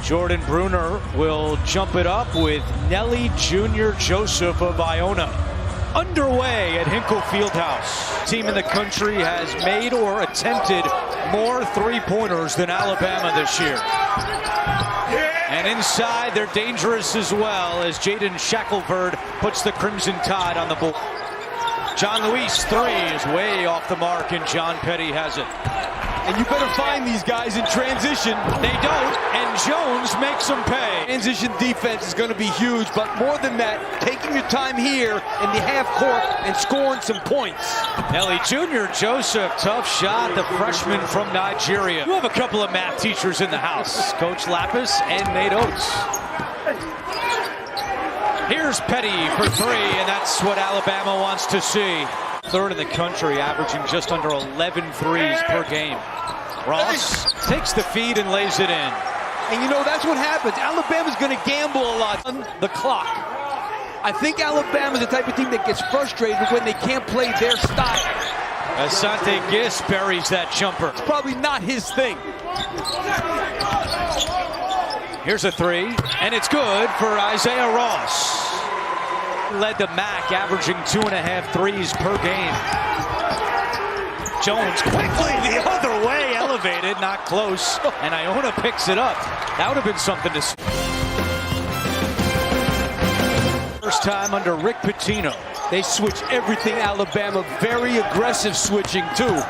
Jordan Bruner will jump it up with Nelly Jr. Joseph of Iona. Underway at Hinkle Fieldhouse. Team in the country has made or attempted more three-pointers than Alabama this year. And inside, they're dangerous as well as Jaden Shackelford puts the Crimson Tide on the board. John Luis, three is way off the mark, and John Petty has it. And you better find these guys in transition. They don't, and Jones makes them pay. Transition defense is going to be huge, but more than that, taking your time here in the half court and scoring some points. Nelly Jr. Joseph, tough shot, the freshman from Nigeria. You have a couple of math teachers in the house, Coach Lapis and Nate Oates. Here's Petty for three, and that's what Alabama wants to see. Third in the country, averaging just under 11 threes per game. Ross takes the feed and lays it in. And you know, that's what happens. Alabama's going to gamble a lot on the clock. I think Alabama's the type of team that gets frustrated when they can't play their style. Asante Gis buries that jumper. It's probably not his thing. Here's a three, and it's good for Isaiah Ross. Led the MAC, averaging 2.5 threes per game. Jones quickly the other way, elevated, not close, and Iona picks it up. That would have been something to see. First time under Rick Pitino. They switch everything, Alabama. Very aggressive switching, too.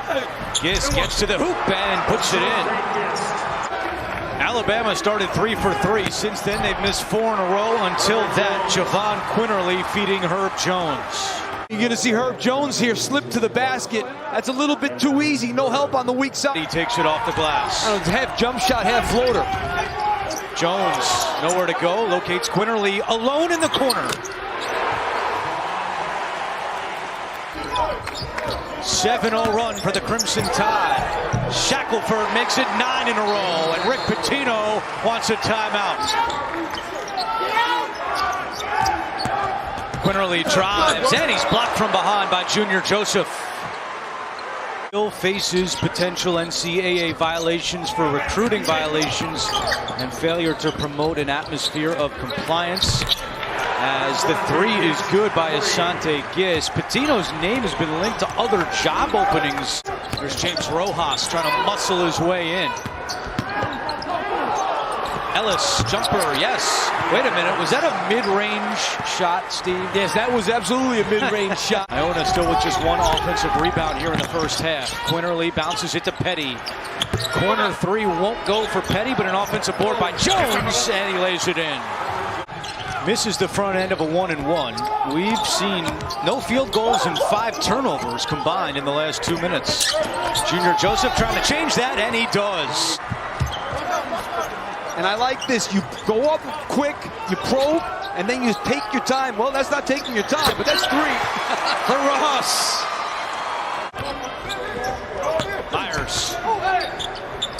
Gis gets to the hoop and puts it in. Alabama started 3 for 3. Since then, they've missed 4 in a row. Until that, Javon Quinterly feeding Herb Jones. You're going to see Herb Jones here slip to the basket. That's a little bit too easy. No help on the weak side. He takes it off the glass. Half jump shot, half floater. Jones, nowhere to go. Locates Quinterly alone in the corner. 7-0 run for the Crimson Tide. Shackelford makes it 9 in a row, and Rick Pitino wants a timeout. Quinterly drives, and he's blocked from behind by Junior Joseph. Still faces potential NCAA violations for recruiting violations and failure to promote an atmosphere of compliance. As the three is good by Asante Gis. Pitino's name has been linked to other job openings. There's James Rojas trying to muscle his way in. Ellis, jumper, yes. Wait a minute, was that a mid-range shot, Steve? Yes, that was absolutely a mid-range shot. Iona still with just one offensive rebound here in the first half. Quinterly bounces it to Petty. Corner three won't go for Petty, but an offensive board by Jones, and he lays it in. Misses the front end of a 1-and-1. We've seen no field goals and 5 turnovers combined in the last 2 minutes. Junior Joseph trying to change that, and he does. And I like this. You go up quick, you probe, and then you take your time. Well, that's not taking your time, but that's 3 for Ross. Myers.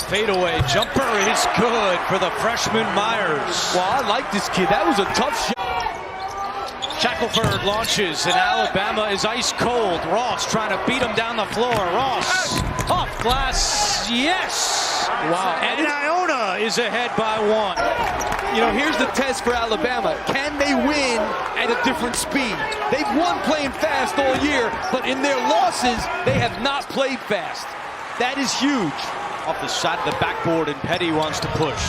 Fadeaway jumper is good for the freshman Myers. Well, I like this kid. That was a tough shot. Shackelford launches, and Alabama is ice cold. Ross trying to beat him down the floor. Ross off glass, yes. Wow. And Iona is ahead by 1. You know, here's the test for Alabama. Can they win at a different speed? They've won playing fast all year, but in their losses, they have not played fast. That is huge. Off the side of the backboard, and Petty wants to push.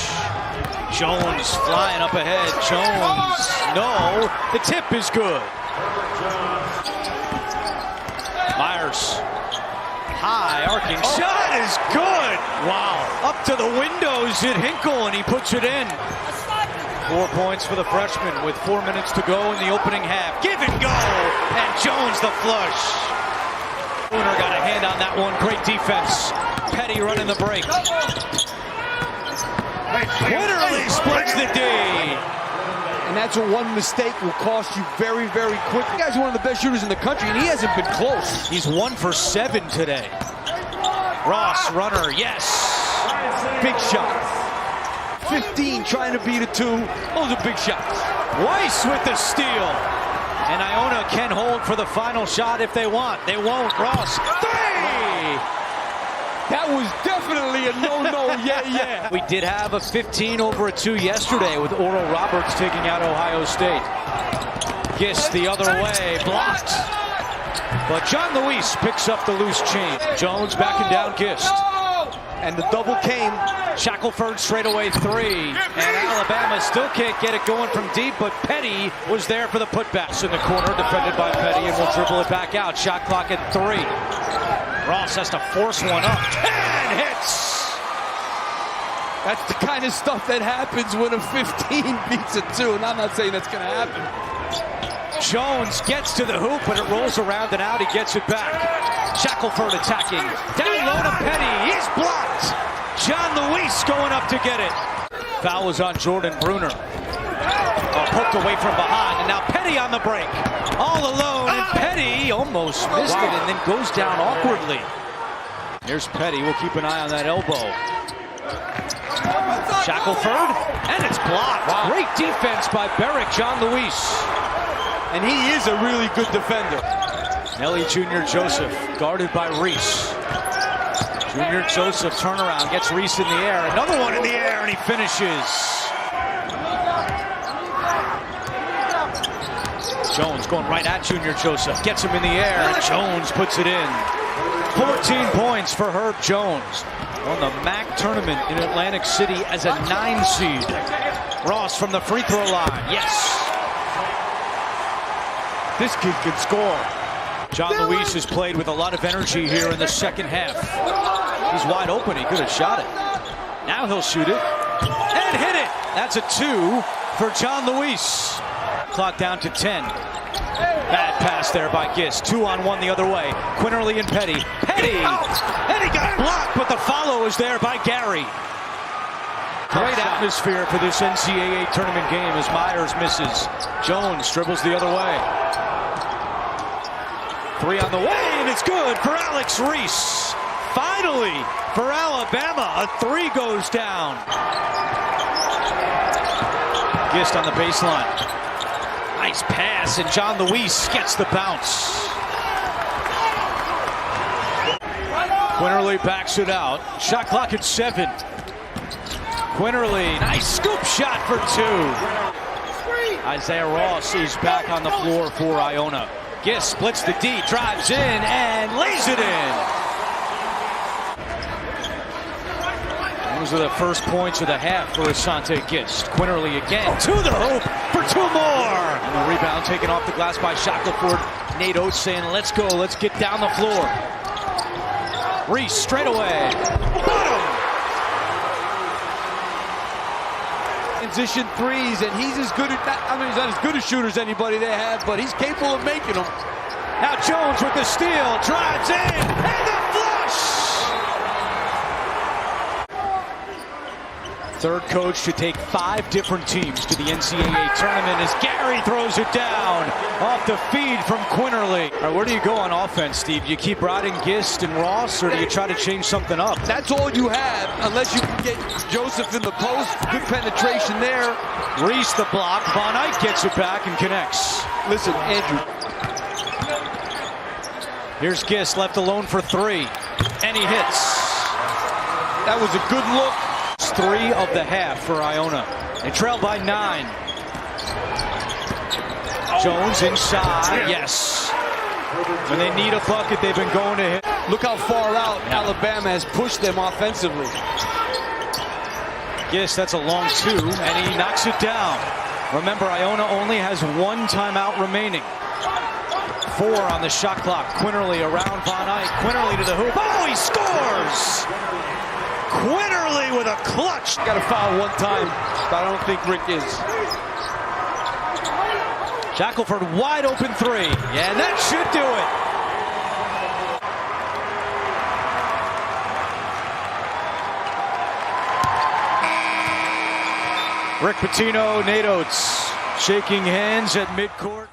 Jones flying up ahead. Jones, no. The tip is good. Myers, high arcing shot is good. Wow. Up to the windows at Hinkle, and he puts it in. 4 points for the freshman with 4 minutes to go in the opening half. Give and go, and Jones the flush. Bruner got a hand on that one. Great defense. Petty running the break. Quinterly splits the D. And that's what one mistake will cost you very, very quick. The guy's one of the best shooters in the country, and he hasn't been close. He's 1 for 7 today. Ross, runner, yes. Big shot. 15 trying to beat a 2. Those are big shots. Weiss with the steal. And Iona can hold for the final shot if they want. They won't. Ross, 3! That was definitely a no-no, yeah. We did have a 15-over-2 yesterday with Oral Roberts taking out Ohio State. Gist the other way, blocked. But John Luis picks up the loose chain. Jones backing down Gist. And the double came. Shackelford straightaway three. And Alabama still can't get it going from deep, but Petty was there for the putbacks in the corner, defended by Petty, and will dribble it back out. Shot clock at 3. Ross has to force one up. 10 hits! That's the kind of stuff that happens when a 15 beats a 2, and I'm not saying that's going to happen. Jones gets to the hoop, but it rolls around and out. He gets it back. Shackelford attacking. Down low to Petty. He's blocked. John Luis going up to get it. Foul was on Jordan Bruner. Poked away from behind, and now Petty on the break. All alone, and Petty almost missed it and then goes down awkwardly. Here's Petty. We'll keep an eye on that elbow. Shackelford, and it's blocked. Wow. Great defense by Barrick, John Luis. And he is a really good defender. Nelly Jr. Joseph, guarded by Reese. Jr. Joseph turnaround, gets Reese in the air. Another one in the air, and he finishes. Jones going right at Jr. Joseph, gets him in the air, and Jones puts it in. 14 points for Herb Jones. Won the MAC tournament in Atlantic City as a 9 seed. Ross from the free throw line, yes. This kid can score. John Luis has played with a lot of energy here in the second half. He's wide open. He could have shot it. Now he'll shoot it and hit it. That's a 2 for John Luis. Clock down to 10. Bad pass there by Gist. 2-on-1 the other way. Quinterly and Petty. Petty! And he got blocked, but the follow is there by Gary. Great atmosphere for this NCAA tournament game as Myers misses. Jones dribbles the other way. 3 on the way, and it's good for Alex Reese. Finally, for Alabama, a 3 goes down. Gist on the baseline. Nice pass, and John Luis gets the bounce. Quinterly backs it out. Shot clock at 7. Quinterly, nice scoop shot for 2. Isaiah Ross is back on the floor for Iona. Gist splits the D, drives in, and lays it in. Those are the first points of the half for Asante Gist. Quinterly again to the hoop for 2 more. And the rebound taken off the glass by Shackelford. Nate Oates saying, let's go, let's get down the floor. Reese straight away. Bottom. Transition threes, and he's as good at that. I mean, he's not as good a shooter as anybody they have, but he's capable of making them. Now Jones with the steal, drives in, and the flush! Third coach to take 5 different teams to the NCAA tournament as Gary throws it down off the feed from Quinterly. All right, where do you go on offense, Steve? Do you keep riding Gist and Ross, or do you try to change something up? That's all you have, unless you can get Joseph in the post. Good penetration there. Reese the block. Von Eyck gets it back and connects. Listen, Andrew. Here's Gist left alone for 3, and he hits. That was a good look. 3 of the half for Iona. They trail by 9. Jones inside, yes. When they need a bucket, they've been going to hit. Look how far out Alabama has pushed them offensively. Yes, that's a long 2, and he knocks it down. Remember, Iona only has 1 timeout remaining. 4 on the shot clock. Quinterly around Von Eyck. Quinterly to the hoop. Oh, he scores! Quinterly with a clutch. Got a foul 1 time, but I don't think Rick is. Shackelford wide open 3. Yeah, that should do it. Rick Pitino, Nate Oates shaking hands at midcourt.